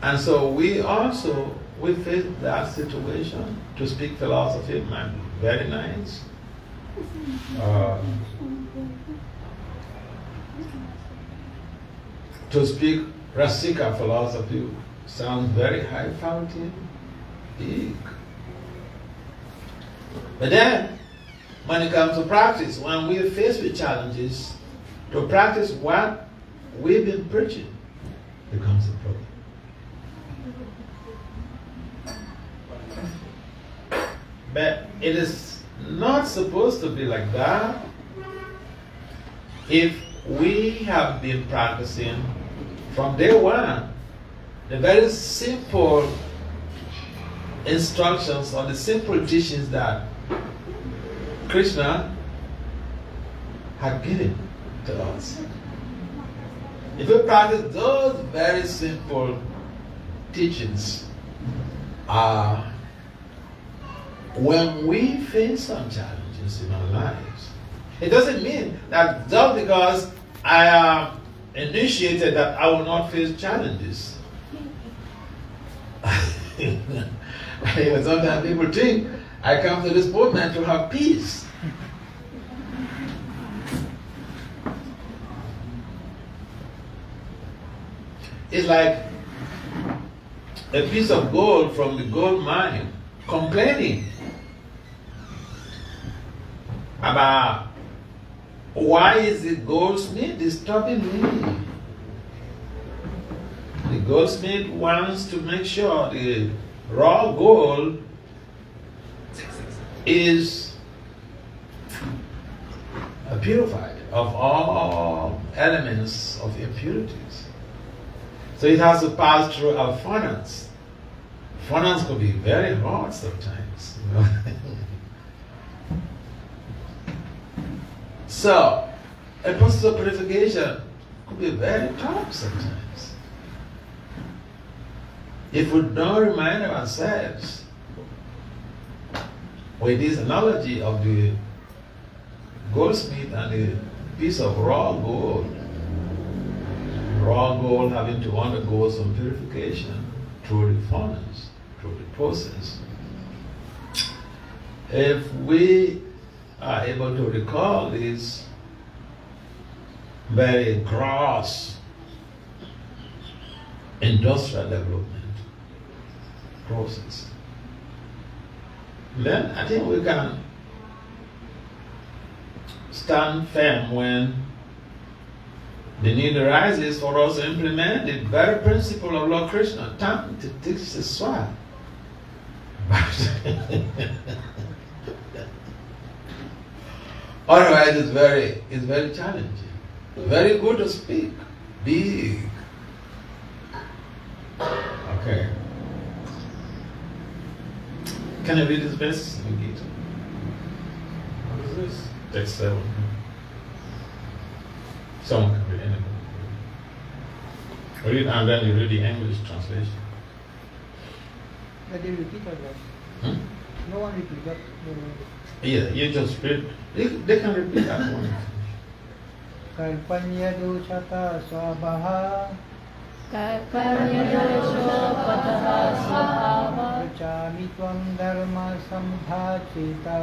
And so we face that situation. To speak philosophy might be very nice. To speak Rasika philosophy sounds very high fountain, big. But then, when it comes to practice, when we are faced with challenges, to practice what we've been preaching becomes a problem. But it is not supposed to be like that. If we have been practicing from day one, the very simple instructions or the simple teachings that Krishna had given to us. If we practice those very simple teachings, when we face some challenges in our lives, it doesn't mean that just because I am initiated that I will not face challenges. Sometimes people think I come to this movement to have peace. It's like a piece of gold from the gold mine complaining about why is the goldsmith disturbing me. The goldsmith wants to make sure the raw gold is purified of all elements of impurities. So it has to pass through a furnace. Furnace could be very hot sometimes. You know? So, a process of purification could be very tough sometimes. If we don't remind ourselves with this analogy of the goldsmith and the piece of raw gold having to undergo some purification through the furnace, through the process. If we are able to recall this very gross industrial development process, then I think we can stand firm when the need arises for us to implement the very principle of Lord Krishna, Tam Titiksa Swa. Otherwise, it's very challenging. Very good to speak. Big. Okay. Can I read this verse in the Gita? What is this? Text 7. Someone can read anything. Read and then you read the English translation. But they repeat or not? No one repeat that. Yeah, you just read. They can repeat that one. Karpanya doshata swabaha Rachami tvam dharma samudhacheta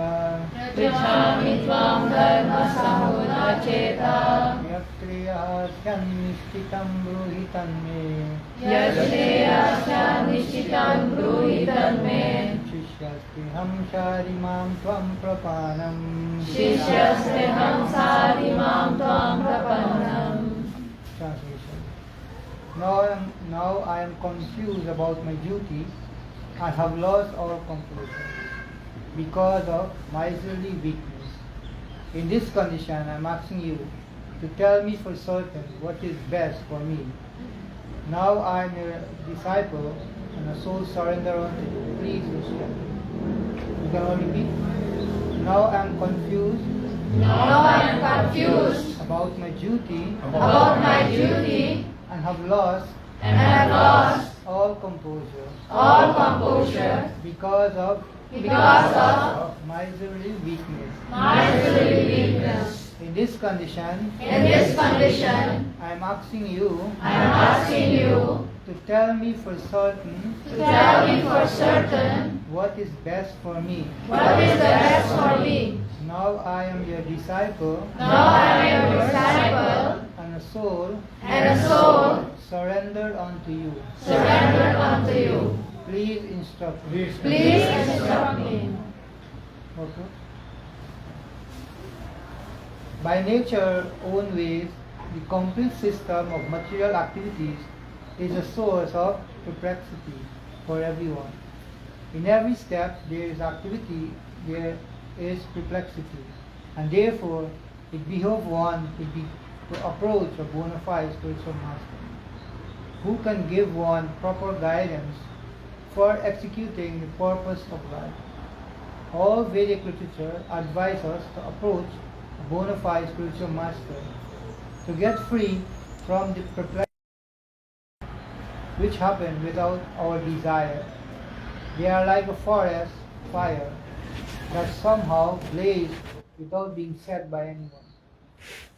Yatriyasyan nishtitam bruhitan me Shishyasteham sharimam tvam prapanam Translation. Now I am confused about my duty. I have lost all composure because of miserly weakness. In this condition, I am asking you to tell me for certain what is best for me. Now I am your disciple and a soul surrender unto you. Please listen. You can all repeat. Now I am confused. About my duty. And have lost. All composure. Because of miserly weakness. In this condition, I am asking you am asking you to tell me for certain to tell me for certain what is best for me. what is the best for me. Now I am your disciple Now I am your disciple and a soul and a soul surrendered unto you. surrendered unto you. Please instruct me. Please instruct me. Okay. By nature, own ways, the complete system of material activities is a source of perplexity for everyone. In every step there is activity, there is perplexity, and therefore it behoves one to approach a bona fide spiritual master, who can give one proper guidance for executing the purpose of life. All Vedic literature advises us to approach a bona fide spiritual master to get free from the perplexity which happen without our desire. They are like a forest fire that somehow blazes without being set by anyone.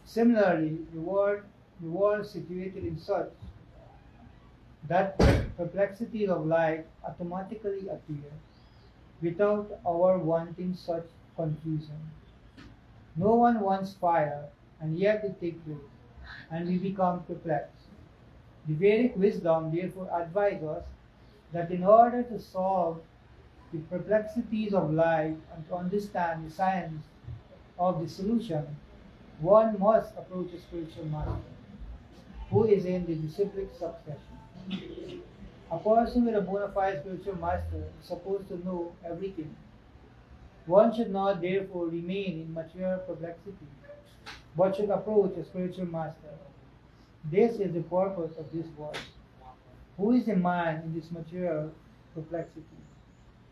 Similarly, the world situated in such that perplexities of life automatically appear without our wanting such confusion. No one wants fire, and yet it takes place, and we become perplexed. The Vedic wisdom therefore advises us that in order to solve the perplexities of life and to understand the science of the solution, one must approach a spiritual master who is in the disciplic succession. A person with a bona fide spiritual master is supposed to know everything. One should not therefore remain in material perplexity, but should approach a spiritual master. This is the purpose of this verse. Who is the man in this material perplexity?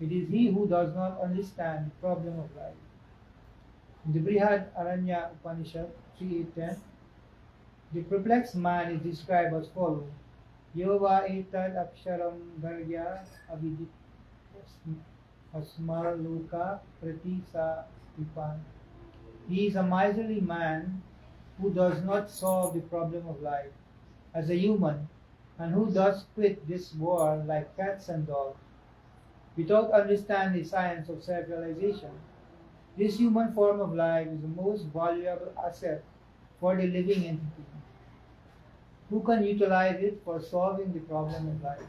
It is he who does not understand the problem of life. In the Brihad Aranya Upanishad 3.8.10, the perplexed man is described as follows: Yova etad aksharam gargya avidit asmar luka prati sa pipan. He is a miserly man who does not solve the problem of life as a human, and who does quit this world like cats and dogs, without understanding the science of self-realization. This human form of life is the most valuable asset for the living entity. Who can utilize it for solving the problem of life?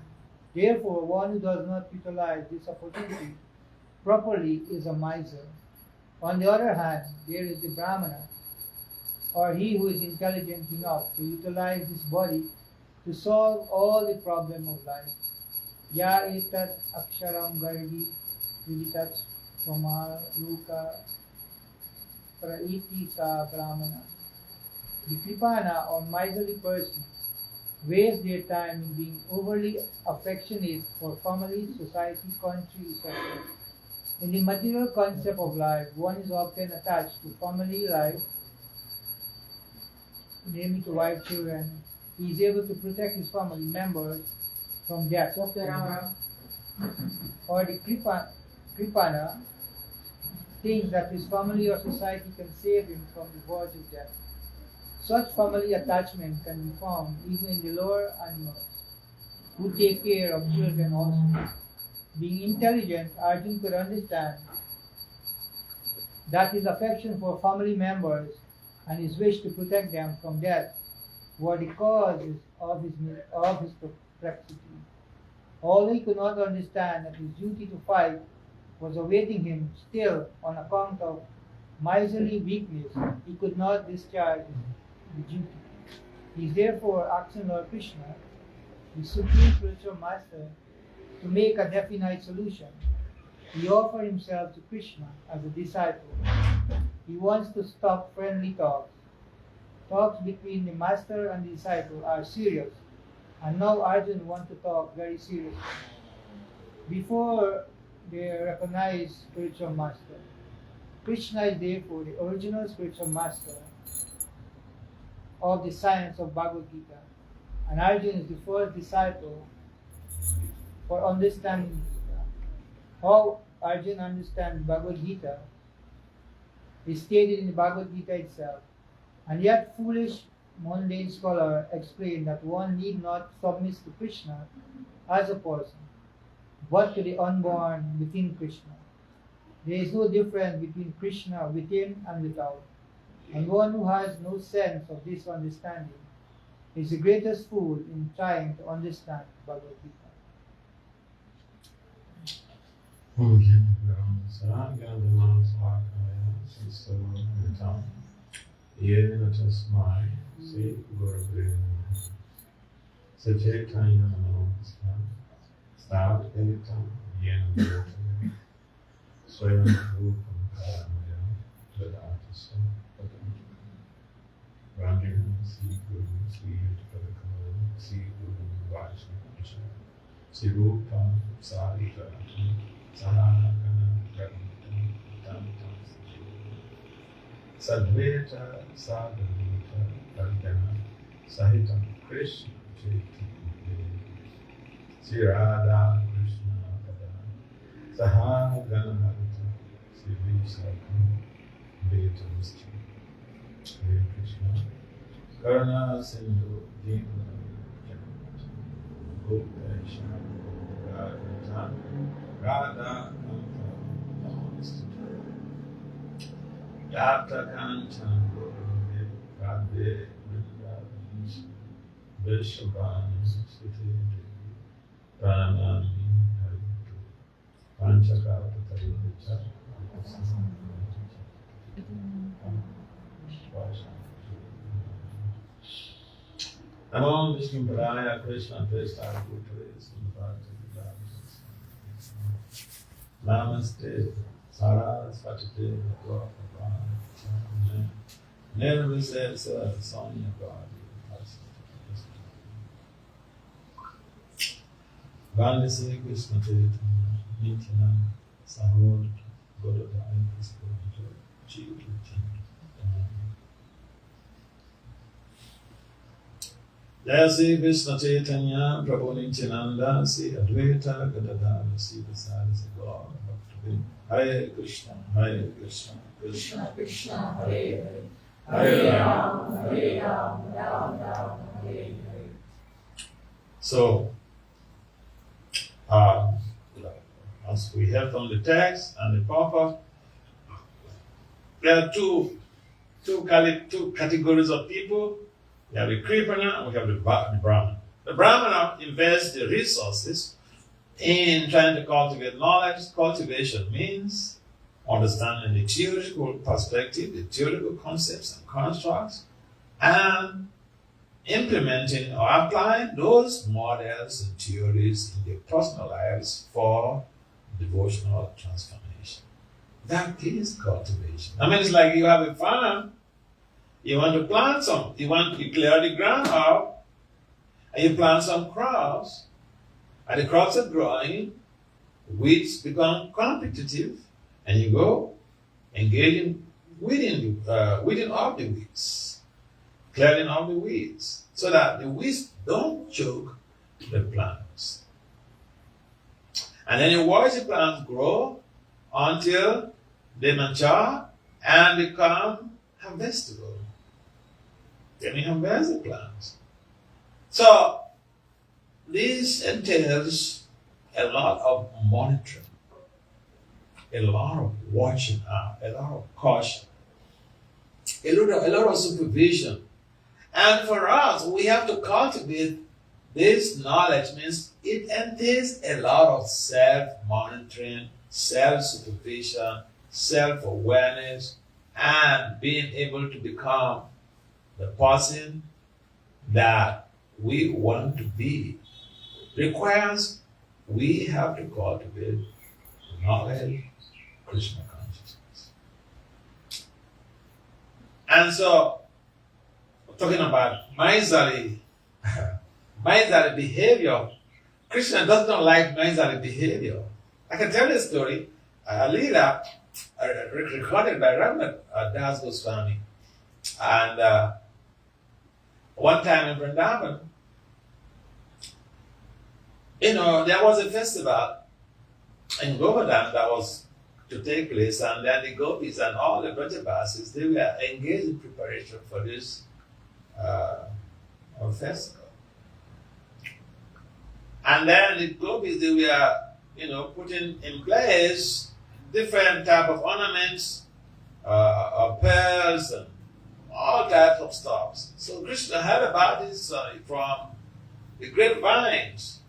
Therefore, one who does not utilize this opportunity properly is a miser. On the other hand, there is the Brahmana, or he who is intelligent enough to utilize this body to solve all the problem of life. Ya etat aksharam gargi viditat somar luka praiti sa Brahmana. The Kripana or miserly person waste their time in being overly affectionate for family, society, country, etc. In the material concept of life, one is often attached to family life, namely to wife, children. He is able to protect his family members from death. Or the Kripana thinks that his family or society can save him from the verge of death. Such family attachment can be found even in the lower animals, who take care of children also. Being intelligent, Arjuna could understand that his affection for family members and his wish to protect them from death were the causes of his perplexity. Although he could not understand that his duty to fight was awaiting him still on account of miserly weakness, he could not discharge the duty. He is therefore asking Lord Krishna, the Supreme Spiritual Master, to make a definite solution. He offered himself to Krishna as a disciple. He wants to stop friendly talks. Talks between the master and the disciple are serious, and now Arjuna wants to talk very seriously. Before they recognize spiritual master, Krishna is therefore the original spiritual master of the science of Bhagavad-gita, and Arjuna is the first disciple for understanding Gita. How Arjuna understands Bhagavad-gita is stated in the Bhagavad-gita itself. And yet foolish mundane scholars explain that one need not submit to Krishna as a person, but to the unborn within Krishna. There is no difference between Krishna within and without, and one who has no sense of this understanding is the greatest fool in trying to understand Bhagavad-gita. Start anytime, yen Swayam Rupam Karamaya, Vedanta Sampatam, Brahmin, see Guru, see Padakam, see Guru, Vaishnava, see Rupa, Sarita, Sahagana, Brahmitam, Tantam, Sadveta, Sadhavita, Pradhyana, Sahitam, Krishna, Chaitanya, see Radha, Krishna, Pada, Sahagana, Hare Krishna, Karna Sindhu, Dina, Gopesha, Radha, Radha, Yata Kanchan, Radhe, Vrindavan, Vishabhan, Siti, Pranami, Haritu, Panchakata, Tarivicha, Namo Vishnu Padaya Krishna Prestha Bhutale Sundara Namaste Sarasvati Bhagavad Nirvisesa Sonya Bhagavad Vandasi Krishna Chaitanya Nityananda Sahod Godadaya Krishna Chaitanya Jaya Sri Krishna Chaitanya Prabhu Nityananda Sri Advaita Gadadhara Sri Vasari Sri Gaura Bhakti Hare Krishna Hare Krishna Krishna Krishna Hare Hare Hare Ram Ram Ram Hare Hare. So, as we have on the text and the purpose, there are two categories of people. We have the Kripana and we have the Brahmana. The Brahmana invests the resources in trying to cultivate knowledge. Cultivation means understanding the theoretical perspective, the theoretical concepts and constructs, and implementing or applying those models and theories in their personal lives for devotional transformation. That is cultivation. I mean, it's like you have a farm. You want to plant some, you clear the ground out, and you plant some crops, and the crops are growing, weeds become competitive, and you go engage in weeding off the weeds, clearing off the weeds, so that the weeds don't choke the plants. And then you watch the plants grow until they mature and become harvestable. Then you harvest the plants. So this entails a lot of monitoring, a lot of watching out, a lot of caution, a lot of supervision. And for us, we have to cultivate this knowledge. Means it entails a lot of self-monitoring, self-supervision, self-awareness, and being able to become the person that we want to be. Requires we have to cultivate knowledge, Krishna consciousness. And so, talking about miserly behavior, Krishna does not like miserly behavior. I can tell you a story. A leader recorded by Bhakti Swami. And one time in Vrindavan, there was a festival in Govardhan that was to take place, and then the gopis and all the Brajabasis, they were engaged in preparation for this festival. And then the gopis, they were, putting in place different type of ornaments, pearls, and all types of stuff. So Krishna heard about this from the grapevines.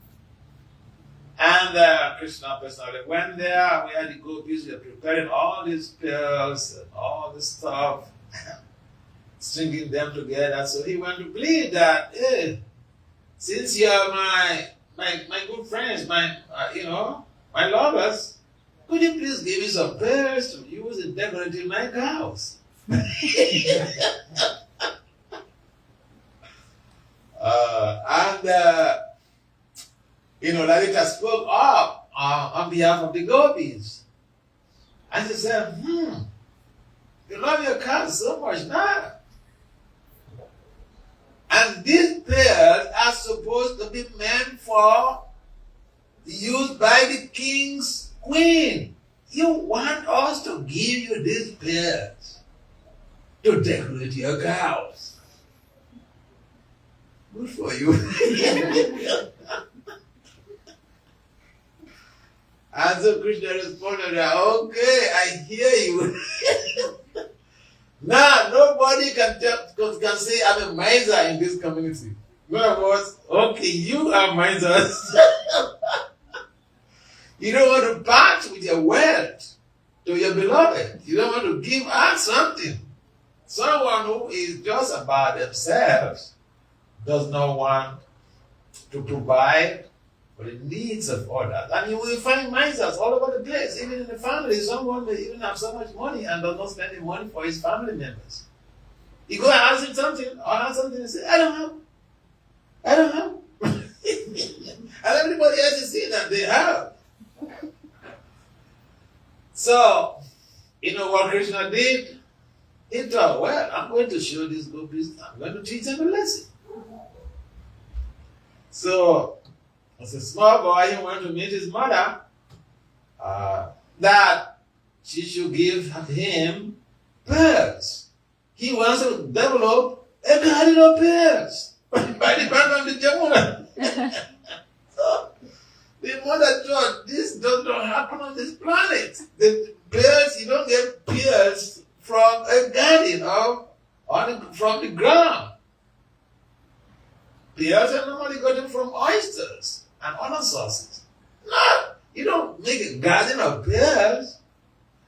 And Krishna personally went there where the gopis were preparing all these pearls and all this stuff, stringing them together. So he went to plead that, hey, since you are my good friends, my lovers, could you please give me some pearls to use in decorating my cows? Lalita spoke up on behalf of the gopis. And she said, you love your cows so much now. And these pearls are supposed to be meant for use by the king's queen. You want us to give you these pearls to decorate your cows. Good for you. And so Krishna responded, okay, I hear you. Now, nobody can say I'm a miser in this community. In other words, okay, you are misers. You don't want to part with your wealth to your beloved. You don't want to give out something. Someone who is just about themselves does not want to provide for the needs of others. And you will find misers all over the place. Even in the family, someone may even have so much money and does not spend the money for his family members. You go and ask him something, or ask something, and say, I don't have. And everybody else is seeing that they have. So, you know what Krishna did? He thought, well, I'm going to show these gopis, I'm going to teach them a lesson. So, as a small boy, he went to meet his mother, that she should give him pearls. He wants to develop a garden of pearls by the bank of the Jamuna. So, the mother thought, this does not happen on this planet. The pearls, you don't get pearls from a garden or from the ground. Pearls are normally gotten from oysters and other sources. No, you don't make a garden of pearls.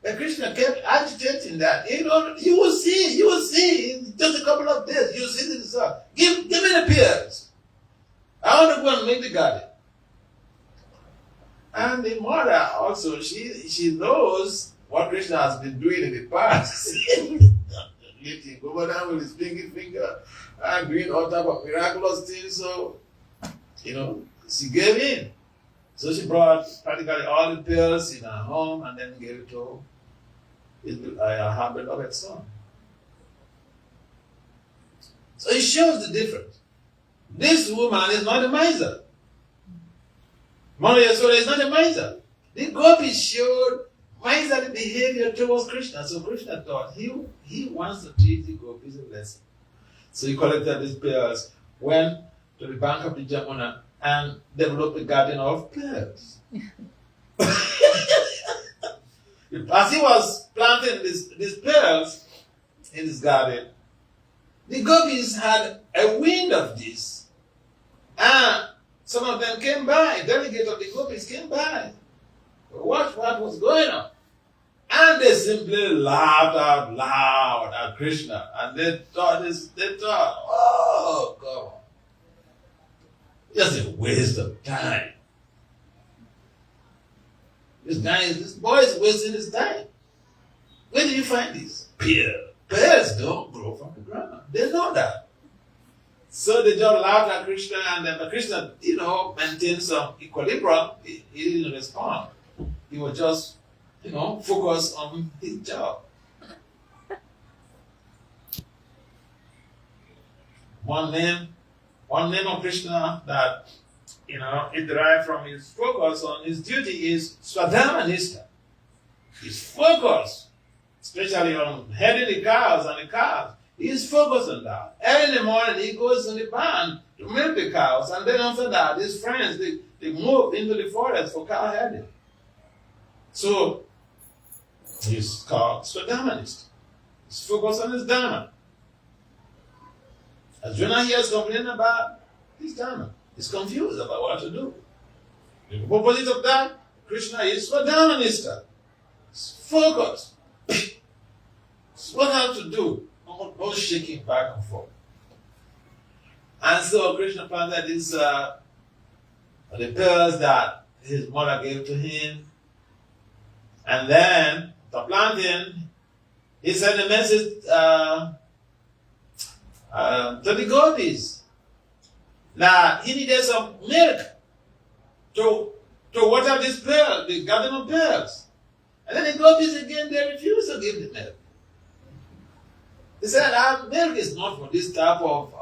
And Krishna kept agitating that. You will see, in just a couple of days, you will see the result. Give me the pearls. I want to go and make the garden. And the mother also, she knows what Krishna has been doing in the past. Lifting over down with his pinky finger and doing all type of miraculous things. So, she gave in. So she brought practically all the pearls in her home and then gave it to her beloved son. So it shows the difference. This woman is not a miser. Mother Yasoda is not a miser. The gopis showed miserly behavior towards Krishna. So Krishna thought he wants to teach the gopis a lesson. So he collected these pearls, went to the bank of the Jamuna, and developed a garden of pearls. As he was planting these pearls in his garden, the gopis had a wind of this. And some of them came by, delegates of the gopis came by. What was going on? And they simply laughed out loud at Krishna. And they thought, oh God, just a waste of time. This boy is wasting his time. Where do you find this? Pears don't grow from the ground. They know that. So they just laughed at Krishna, and then Krishna, maintained some equilibrium. He didn't respond. He was just, focused on his job. One name of Krishna that, it derived from his focus on his duty is Swadharma Nishta. He's focused, especially on heading the cows and the calves. He's focused on that. Early in the morning, he goes in the barn to milk the cows, and then after that, his friends, they move into the forest for cow herding. So, he's called Swadharmanist. He's focused on his dharma. As Jonah here is complaining about his dharma, he's confused about what to do. The opposite of that, Krishna is Swadharmanista. He's focused. It's what I have to do. No shaking back and forth. And so Krishna planted these the pearls that his mother gave to him. And then, after planting, he sent a message to the gopis that he needed some milk to water this pearl, the garden of pearls. And then the gopis again, they refused to give the milk. They said, milk is not for this type of,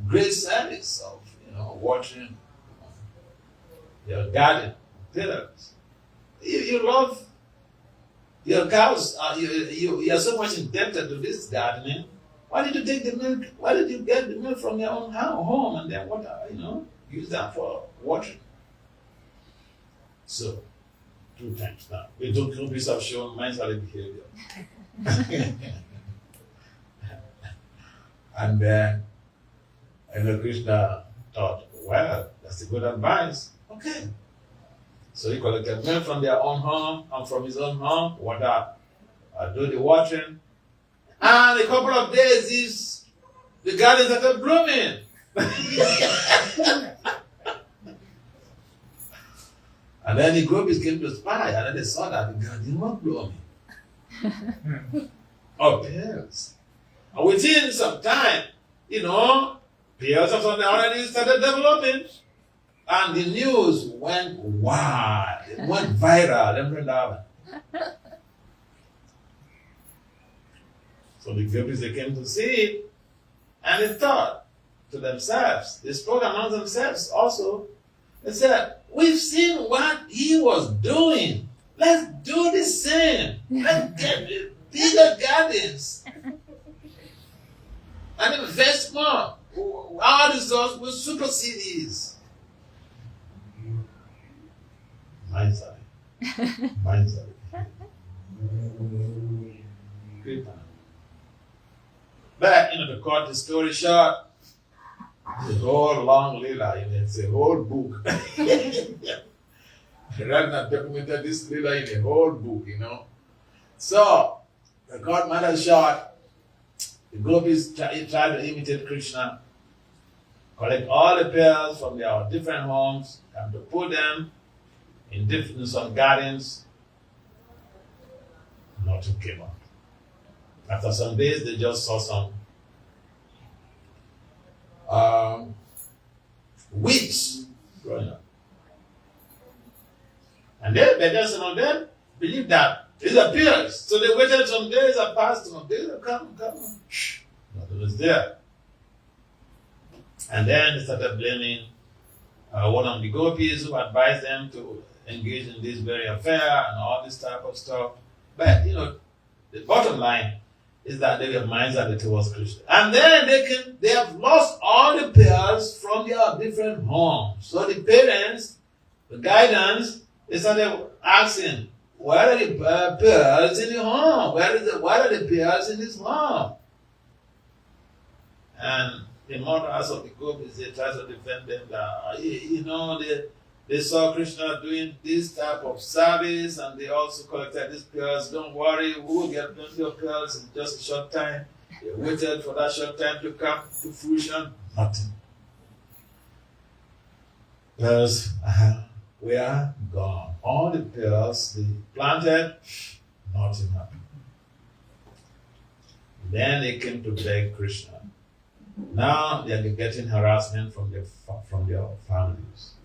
great service of, watering your garden, pillars. You love your cows. You are so much indebted to this gardening. Why did you take the milk? Why did you get the milk from your own home and then use that for watering? So, 2 times now. The two groups have shown miserly behavior. And then, Krishna thought, well, that's a good advice. Okay. So he collected milk from their own home and from his own home, do the watering. And a couple of days, the garden started blooming. And then the gopis came to spy, and then they saw that the garden was blooming. Oh, pears. And within some time, pears of something already started developing. And the news went wild. It went viral. So the gopis, they came to see it, and they thought to themselves, they spoke among themselves also. They said, we've seen what he was doing. Let's do the same. Let's get bigger gardens. And invest more. Our results will supersede his. Miserly. But, to cut the story short, the whole long lila, it's a whole book. Ragnar documented this lila in a whole book, So, the cut matter short, the gopis tried to imitate Krishna, collect all the pearls from their different homes, and to put them in some gardens. Nothing came out. After some days, they just saw some weeds growing up. And then some of them believed that it appears. So they waited some days and passed, some days have come. Nothing was there. And then they started blaming one of the gopis who advised them to engage in this very affair and all this type of stuff. But, the bottom line is that they were miserly towards Krishna. And then they have lost all the pearls from their different homes. So the parents, the guidance, they started asking, where are the pearls in the home? What are the pearls in this home? And the mothers of the gopis, they try to defend them that, they saw Krishna doing this type of service, and they also collected these pearls. Don't worry, we will get plenty of pearls in just a short time. They waited for that short time to come to fruition. Nothing. Pearls were gone. All the pearls they planted, nothing happened. Then they came to beg Krishna. Now they are getting harassment from their families.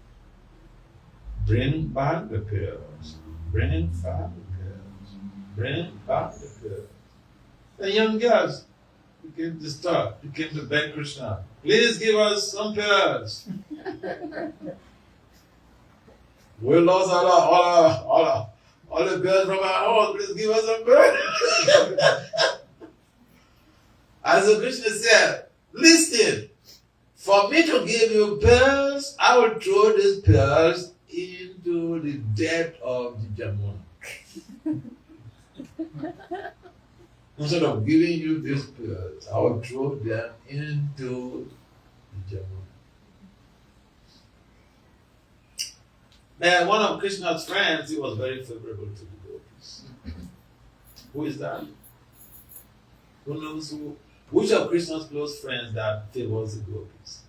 Bring back the pearls. Bring back the pearls. Bring back the pearls. The young girls who came to start, who came to beg Krishna, please give us some pearls. We lost all the birds from our house. Please give us some birds. As the Krishna said, listen, for me to give you pearls, I will throw these pearls into the depth of the Jamuna. Instead of giving you these pearls, I will throw them into the Jamuna. Now, one of Krishna's friends, he was very favorable to the gopis. Who is that? Who knows who? Which of Krishna's close friends that favors the gopis?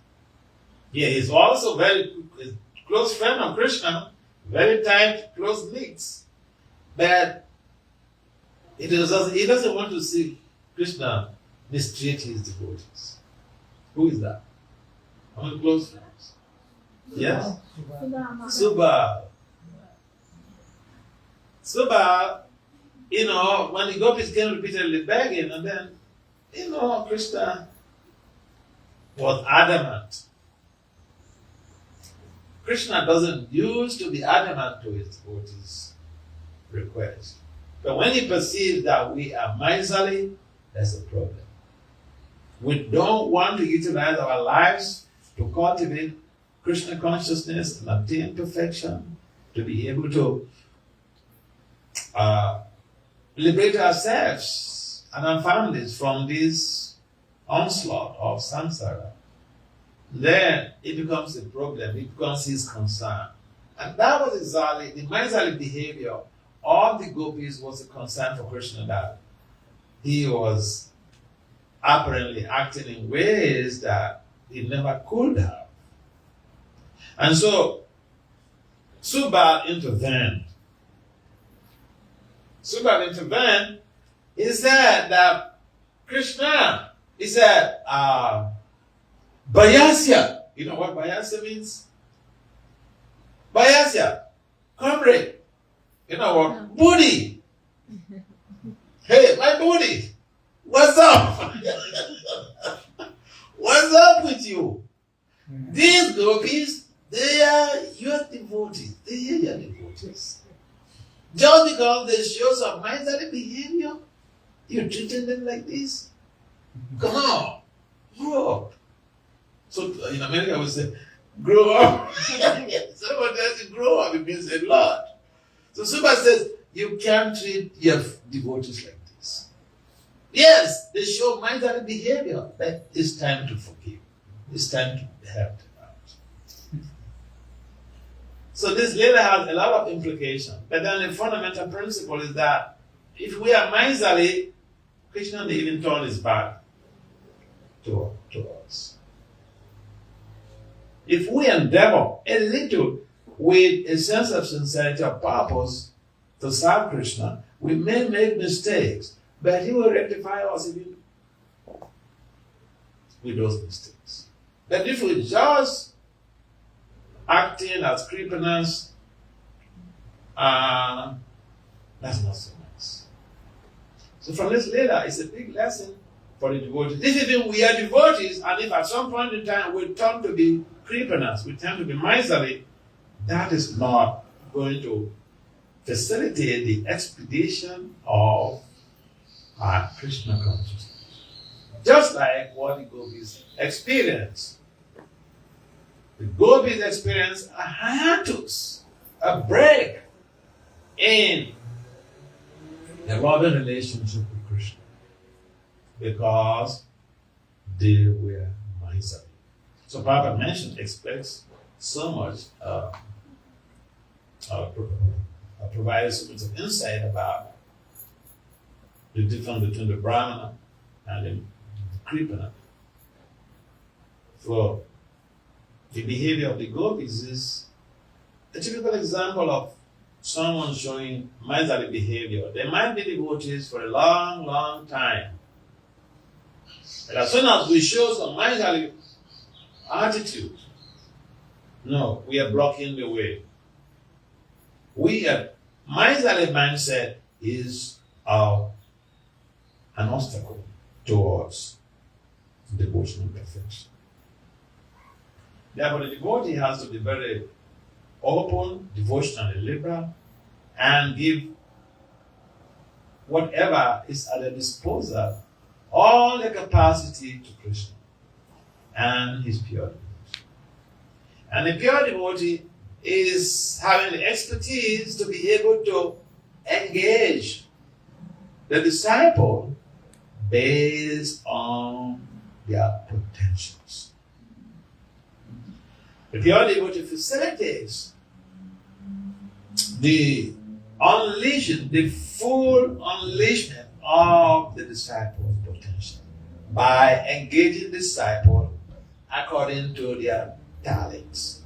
Yeah, he's also very close friend of Krishna, very tight, close links. But he doesn't want to see Krishna mistreat his devotees. Who is that? Among close friends? Yes? Subal. Subal, when the gopis came repeatedly begging, and then, Krishna was adamant. Krishna doesn't used to be adamant to his devotees' request. But when he perceives that we are miserly, that's a problem. We don't want to utilize our lives to cultivate Krishna consciousness and attain perfection, to be able to liberate ourselves and our families from this onslaught of samsara. Then it becomes a problem, it becomes his concern. And that was exactly the miserly behavior of the gopis was a concern for Krishna, that he was apparently acting in ways that he never could have. And so Subal intervened. Subal intervened. He said that Krishna, he said, Bayasya. You know what Bayasya means? Bayasya, comrade. You know what? Booty. Hey, my booty. What's up? What's up with you? These gopis, they are your devotees. They are your devotees. Just because they show some miserly behavior, you're treating them like this? Come on, grow up. So in America we say, grow up. Someone tells you grow up, it means a lot. So Subal says, you can't treat your devotees like this. Yes, they show miserly behavior, but it's time to forgive. It's time to help them out. So this later has a lot of implications. But then the fundamental principle is that if we are miserly, Krishna may even turn his back to us. If we endeavor a little with a sense of sincerity of purpose to serve Krishna, we may make mistakes, but he will rectify us even with those mistakes. But if we just acting as creepiness, that's not so nice. So from this later, it's a big lesson for the devotees. If even we are devotees, and if at some point in time we turn to be creepiness, we tend to be miserly, that is not going to facilitate the expedition of our Krishna consciousness. Just like what the gopis experience. The gopis experience a hiatus, a break in the loving relationship with Krishna, because they were miserly. So Prabhupada mentioned, express so much, provided so much of insight about the difference between the Brahmana and the Kripana. So the behavior of the gopis is a typical example of someone showing miserly behavior. They might be devotees for a long, long time. But as soon as we show some miserly attitude, no, we are blocking the way. Miserly mindset is an obstacle towards devotional perfection. Therefore, the devotee has to be very open, devotionally liberal, and give whatever is at their disposal, all the capacity to Krishna and his pure devotee. And the pure devotee is having the expertise to be able to engage the disciple based on their potentials. The pure devotee facilitates the unleashing, the full unleashment of the disciple's potential by engaging the disciple according to their talents.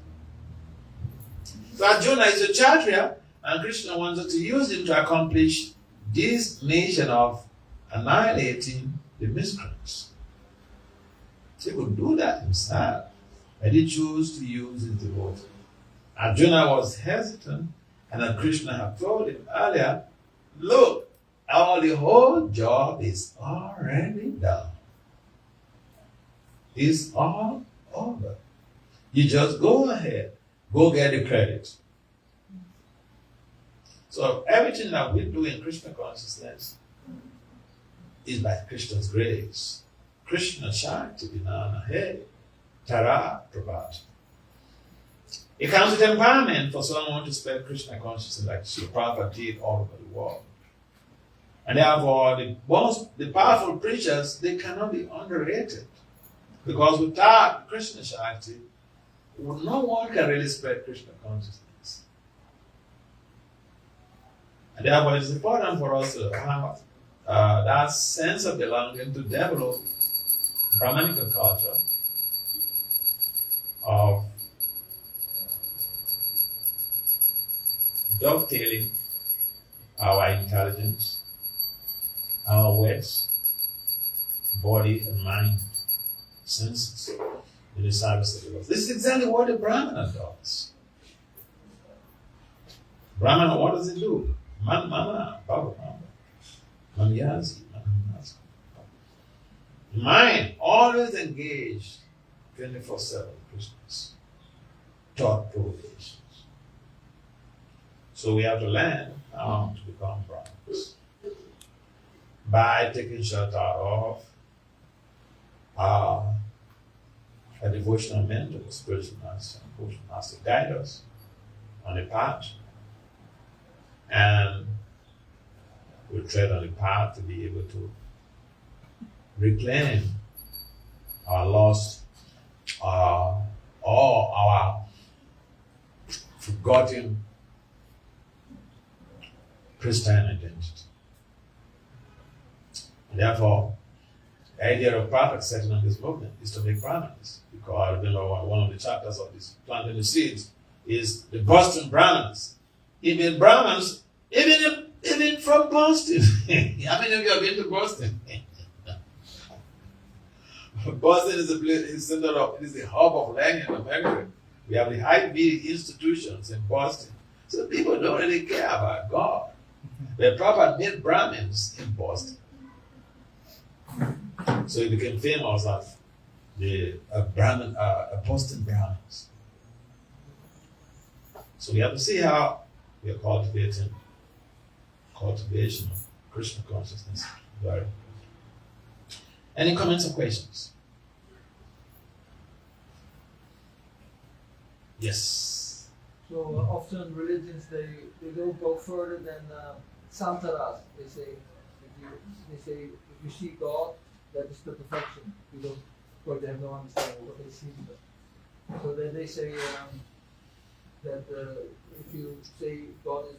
So Arjuna is a Kshatriya, and Krishna wanted to use him to accomplish this mission of annihilating the miscreants. So he could do that himself, but he chose to use his devotee. Arjuna was hesitant, and then Krishna had told him earlier, look, the whole job is already done. It's all over. You just go ahead, go get the credit. So everything that we do in Krishna consciousness is by Krishna's grace. Krishna Shakti Vinana He Tara Prabhat. It comes with empowerment for someone to spread Krishna consciousness like Srila Prabhupada did all over the world. And therefore, the powerful preachers, they cannot be underrated. Because without Krishna Shakti, no one can really spread Krishna consciousness. And therefore, it's important for us to have that sense of belonging to develop Brahmanical culture of dovetailing our intelligence, our words, body and mind, senses, in the service of the Lord. This is exactly what the Brahmana does. Brahmana, what does it do? Mana, Bhava, Manyazi, Manyazi. Mind, always engaged 24/7 Krishna's thought provocations. So we have to learn how to become Brahmanas by taking shelter of a devotional mentor, a spiritual master, to guide us on the path. And we tread on the path to be able to reclaim our lost, all our forgotten Christian identity. Therefore, the idea of Prabhupada setting up this movement is to make Brahmanas. Because one of the chapters of this planting the seeds is the Boston Brahmanas. Even Brahmins, even from Boston. How many of you have been to Boston? Boston is the place, it is the hub of learning in America. We have the Ivy institutions in Boston. So people don't really care about God. But Prabhupada made Brahmins in Boston. So he became famous as the Boston Brahmins. So we have to see how we are cultivation of Krishna consciousness. Very. Any comments or questions? Yes. So often religions they don't go further than Santaras. They say if you see God, that is the perfection. You don't, because they have no understanding of what they see. So then they say that if you say God is,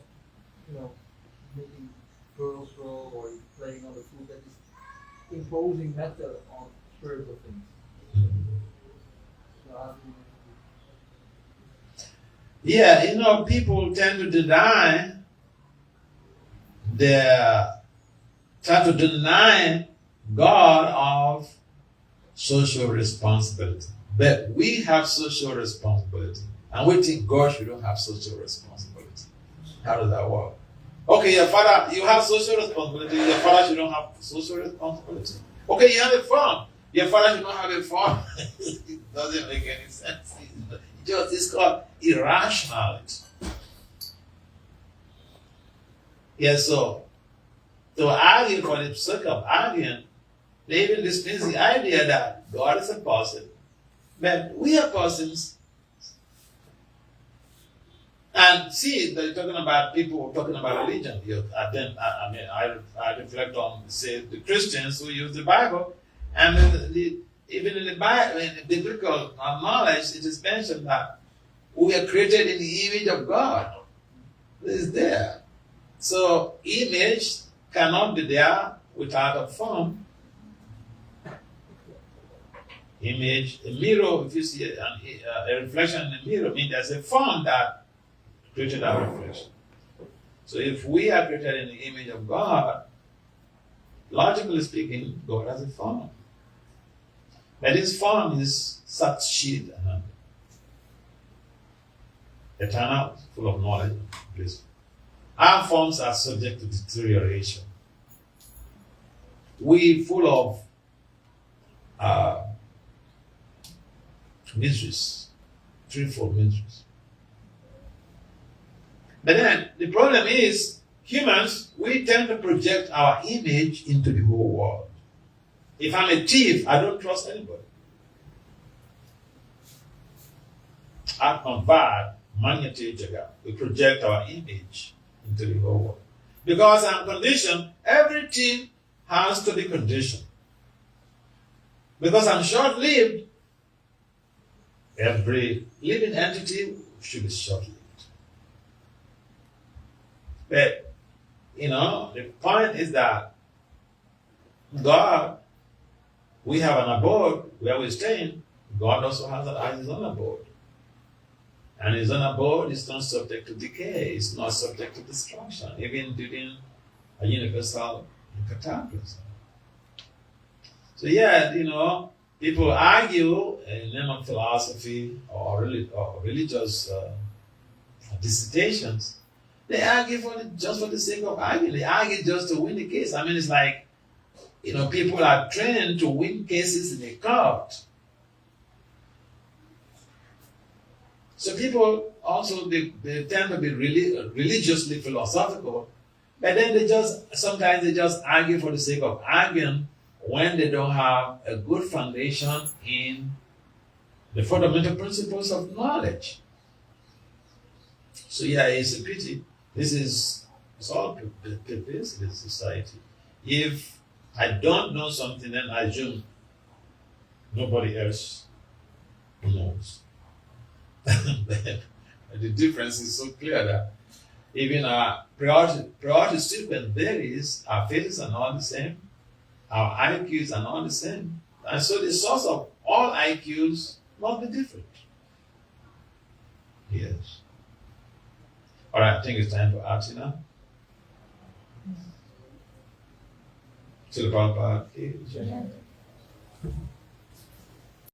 making girls grow or playing on the food, that is imposing matter on spiritual things. So how do you? Yeah, people tend to deny God of social responsibility. But we have social responsibility. And we think God shouldn't have social responsibility. How does that work? Okay, your father, you have social responsibility. Your father shouldn't have social responsibility. Okay, you have a farm. Your father should not have a farm. It doesn't make any sense. just, it's called irrationality. Yes, so to argue for the sake of arguing, they even dismiss the idea that God is a person. But we are persons. And see, they're talking about people talking about religion. I reflect on, say, the Christians who use the Bible, and even in the Bible, in the biblical knowledge, it is mentioned that we are created in the image of God. It is there. So, image cannot be there without a form. Image, a mirror, if you see a reflection in the mirror, means there's a form that created our reflection. So if we are created in the image of God, logically speaking, God has a form. But his form is Sat Chit Ananda, eternal, full of knowledge and bliss. Our forms are subject to deterioration. We full of miseries, threefold miseries. But then the problem is, humans, we tend to project our image into the whole world. If I'm a thief, I don't trust anybody. Atmavad, Manyate Jaga, we project our image into the whole world. Because I'm conditioned, everything has to be conditioned. Because I'm short-lived, every living entity should be short-lived. But, the point is that God, we have an abode where we're staying. God also has his own abode. And his own abode is not subject to decay. It's not subject to destruction, even during a universal cataclysm. So people argue in the name of philosophy or religious dissertations. They argue just for the sake of arguing. They argue just to win the case. I mean, it's like, people are trained to win cases in a court. So people also, they tend to be religiously philosophical, but then sometimes they just argue for the sake of arguing when they don't have a good foundation in the fundamental principles of knowledge. So it's a pity. It's all pervasive in society. If I don't know something, then I assume nobody else knows. The difference is so clear that even our priority sequence varies, our faces are not the same, our IQs are not the same. And so the source of all IQs must be different. Yes. All right, I think it's time for Aarti now. Srila Prabhupada.